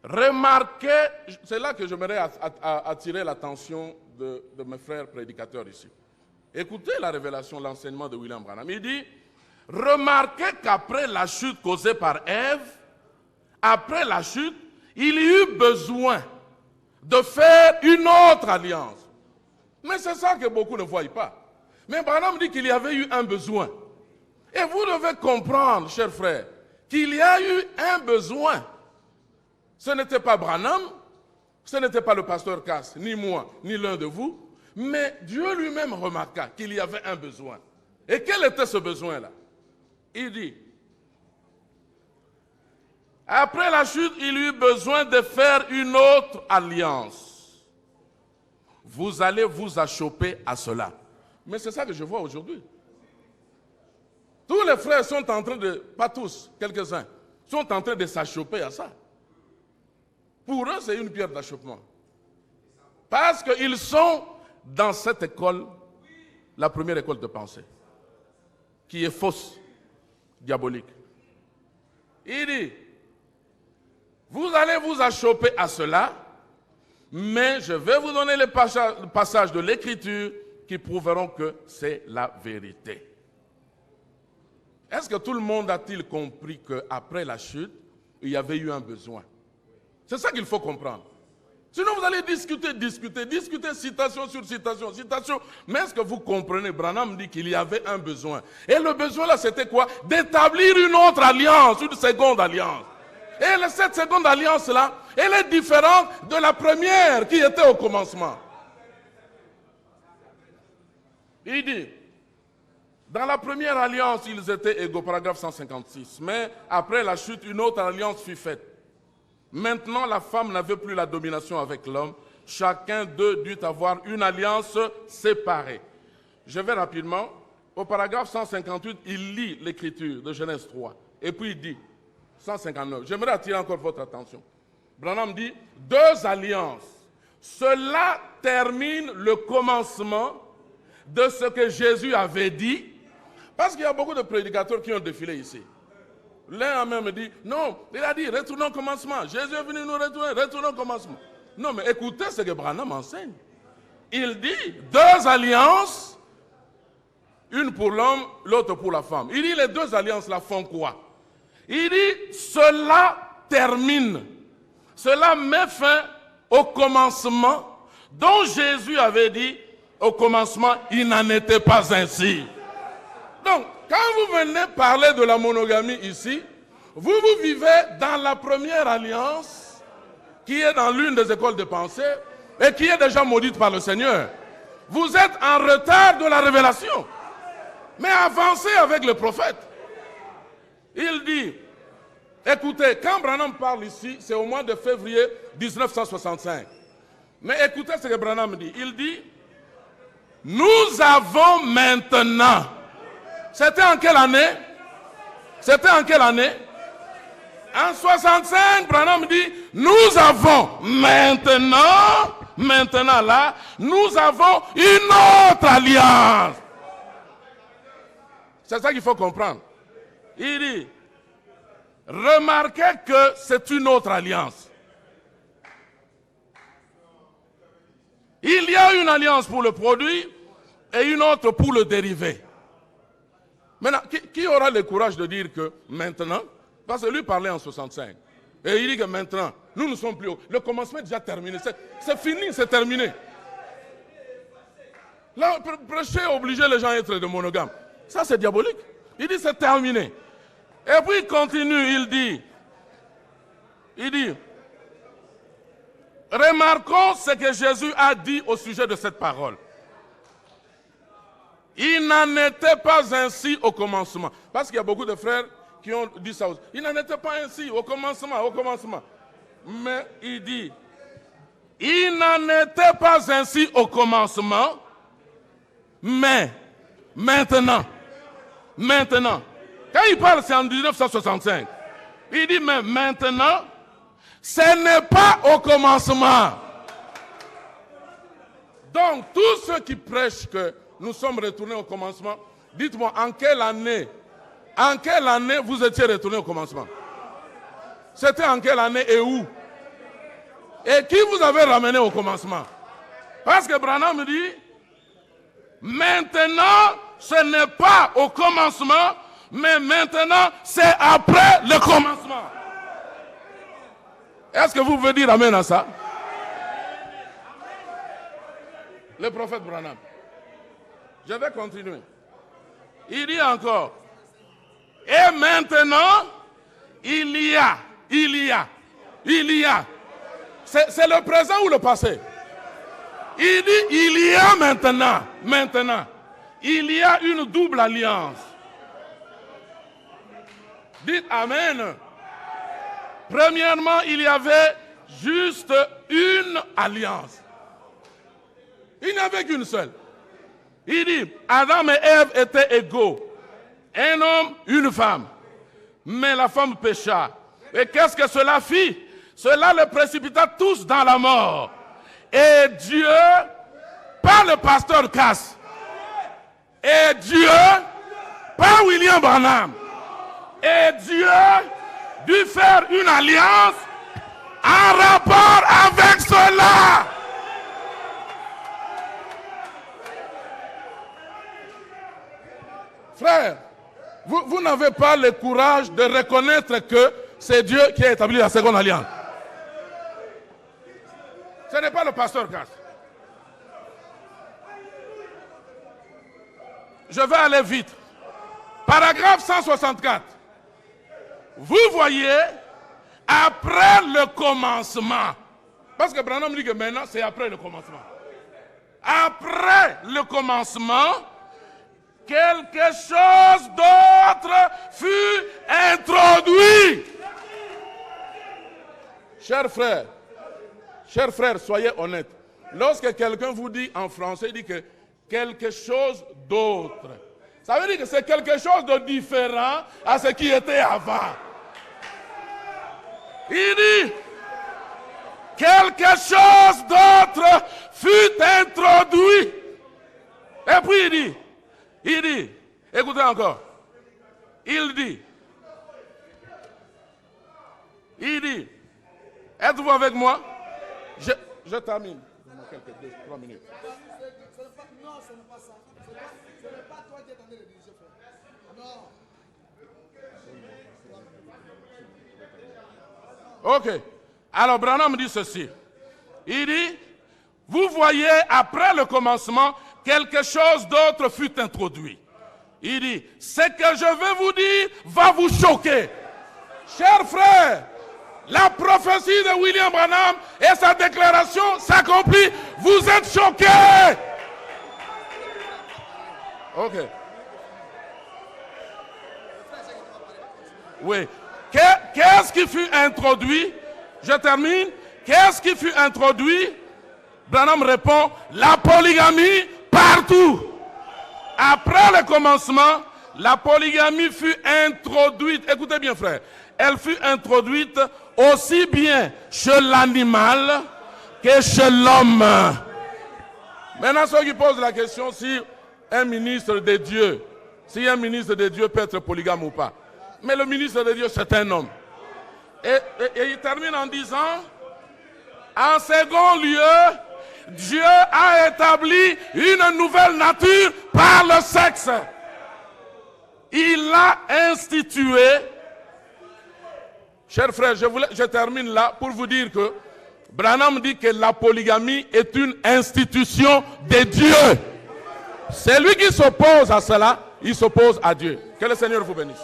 Remarquez, c'est là que j'aimerais attirer l'attention de mes frères prédicateurs ici. Écoutez la révélation, l'enseignement de William Branham. Il dit, remarquez qu'après la chute causée par Ève, après la chute, il y eut besoin de faire une autre alliance. Mais c'est ça que beaucoup ne voient pas. Mais Branham dit qu'il y avait eu un besoin. Et vous devez comprendre, chers frères, qu'il y a eu un besoin. Ce n'était pas Branham, ce n'était pas le pasteur Cass, ni moi, ni l'un de vous, mais Dieu lui-même remarqua qu'il y avait un besoin. Et quel était ce besoin-là? Il dit, après la chute, il eut besoin de faire une autre alliance. Vous allez vous achoper à cela. Mais c'est ça que je vois aujourd'hui. Tous les frères sont en train de, pas tous, quelques-uns, sont en train de s'achoper à ça. Pour eux, c'est une pierre d'achoppement. Parce qu'ils sont dans cette école, la première école de pensée, qui est fausse, diabolique. Il dit, vous allez vous achoper à cela, mais je vais vous donner les passages de l'Écriture qui prouveront que c'est la vérité. Est-ce que tout le monde a-t-il compris qu'après la chute, il y avait eu un besoin? C'est ça qu'il faut comprendre. Sinon, vous allez discuter, citation sur citation, citation. Mais est-ce que vous comprenez? Branham dit qu'il y avait un besoin. Et le besoin là, c'était quoi? D'établir une autre alliance, une seconde alliance. Et cette seconde alliance-là, elle est différente de la première qui était au commencement. Il dit, dans la première alliance, ils étaient égaux, paragraphe 156. Mais après la chute, une autre alliance fut faite. Maintenant, la femme n'avait plus la domination avec l'homme. Chacun d'eux dut avoir une alliance séparée. Je vais rapidement. Au paragraphe 158, il lit l'écriture de Genèse 3. Et puis il dit, 159, j'aimerais attirer encore votre attention. Branham dit, deux alliances. Cela termine le commencement de ce que Jésus avait dit. Parce qu'il y a beaucoup de prédicateurs qui ont défilé ici. L'un a même dit, non, il a dit, retournons au commencement. Jésus est venu nous retourner, retournons au commencement. Non, mais écoutez ce que Branham enseigne. Il dit, deux alliances, une pour l'homme, l'autre pour la femme. Il dit, les deux alliances-là font quoi? Il dit, cela termine. Cela met fin au commencement dont Jésus avait dit, au commencement, il n'en était pas ainsi. Donc, quand vous venez parler de la monogamie ici, vous vivez dans la première alliance qui est dans l'une des écoles de pensée et qui est déjà maudite par le Seigneur. Vous êtes en retard de la révélation. Mais avancez avec le prophète. Il dit, écoutez, quand Branham parle ici, c'est au mois de février 1965. Mais écoutez ce que Branham dit. Il dit, nous avons maintenant... C'était en quelle année? C'était en quelle année? En 65, Branham dit, nous avons maintenant là, nous avons une autre alliance. C'est ça qu'il faut comprendre. Il dit, remarquez que c'est une autre alliance. Il y a une alliance pour le produit et une autre pour le dérivé. Maintenant, qui aura le courage de dire que maintenant, parce que lui parlait en 65, et il dit que maintenant, nous ne sommes plus hauts. Le commencement est déjà terminé. C'est fini, c'est terminé. Là, prêcher, obliger les gens à être de monogames. Ça, c'est diabolique. Il dit c'est terminé. Et puis il continue, il dit, remarquons ce que Jésus a dit au sujet de cette parole. Il n'en était pas ainsi au commencement. Parce qu'il y a beaucoup de frères qui ont dit ça aussi. Il n'en était pas ainsi au commencement. Mais il dit, il n'en était pas ainsi au commencement, mais maintenant. Quand il parle, c'est en 1965. Il dit, mais maintenant, ce n'est pas au commencement. Donc, tous ceux qui prêchent que nous sommes retournés au commencement, dites-moi, en quelle année vous étiez retournés au commencement? C'était en quelle année et où? Et qui vous avait ramené au commencement? Parce que Branham dit, maintenant, ce n'est pas au commencement, mais maintenant, c'est après le commencement. Est-ce que vous pouvez dire amen à ça? Le prophète Branham. Je vais continuer. Il dit encore, et maintenant, il y a. C'est le présent ou le passé? Il dit, il y a maintenant, il y a une double alliance. Dites amen. Premièrement, il y avait juste une alliance. Il n'y avait qu'une seule. Il dit, Adam et Ève étaient égaux. Un homme, une femme. Mais la femme pécha. Et qu'est-ce que cela fit? Cela les précipita tous dans la mort. Et Dieu, pas le pasteur Cass, et Dieu, pas William Branham, et Dieu dut faire une alliance en rapport avec cela. Frère, vous n'avez pas le courage de reconnaître que c'est Dieu qui a établi la seconde alliance. Ce n'est pas le pasteur Cass. Je vais aller vite. Paragraphe 164. Vous voyez, après le commencement, parce que Branham dit que maintenant c'est après le commencement. Après le commencement, quelque chose d'autre fut introduit. Chers frères, soyez honnêtes. Lorsque quelqu'un vous dit en français, il dit que quelque chose d'autre, ça veut dire que c'est quelque chose de différent à ce qui était avant. Il dit, quelque chose d'autre fut introduit. Et puis il dit, écoutez encore, il dit, êtes-vous avec moi? Je termine. Quelques 2-3 minutes. Non, ce n'est pas ça. Ce n'est pas toi qui es en train de diriger, frère. Non. Ok. Alors Branham dit ceci. Il dit, vous voyez, après le commencement, quelque chose d'autre fut introduit. Il dit, ce que je vais vous dire va vous choquer. Chers frères, la prophétie de William Branham et sa déclaration s'accomplit. Vous êtes choqués. Ok. Oui. Qu'est-ce qui fut introduit? Je termine. Qu'est-ce qui fut introduit? Branham répond, la polygamie partout. Après le commencement, la polygamie fut introduite. Écoutez bien, frère. Elle fut introduite aussi bien chez l'animal que chez l'homme. Maintenant, ceux qui posent la question si un ministre de Dieu, peut être polygame ou pas. Mais le ministre de Dieu, c'est un homme. Et il termine en disant, en second lieu, Dieu a établi une nouvelle nature par le sexe. Il l'a institué. Chers frères, je termine là pour vous dire que Branham dit que la polygamie est une institution de Dieu. Celui qui s'oppose à cela, il s'oppose à Dieu. Que le Seigneur vous bénisse.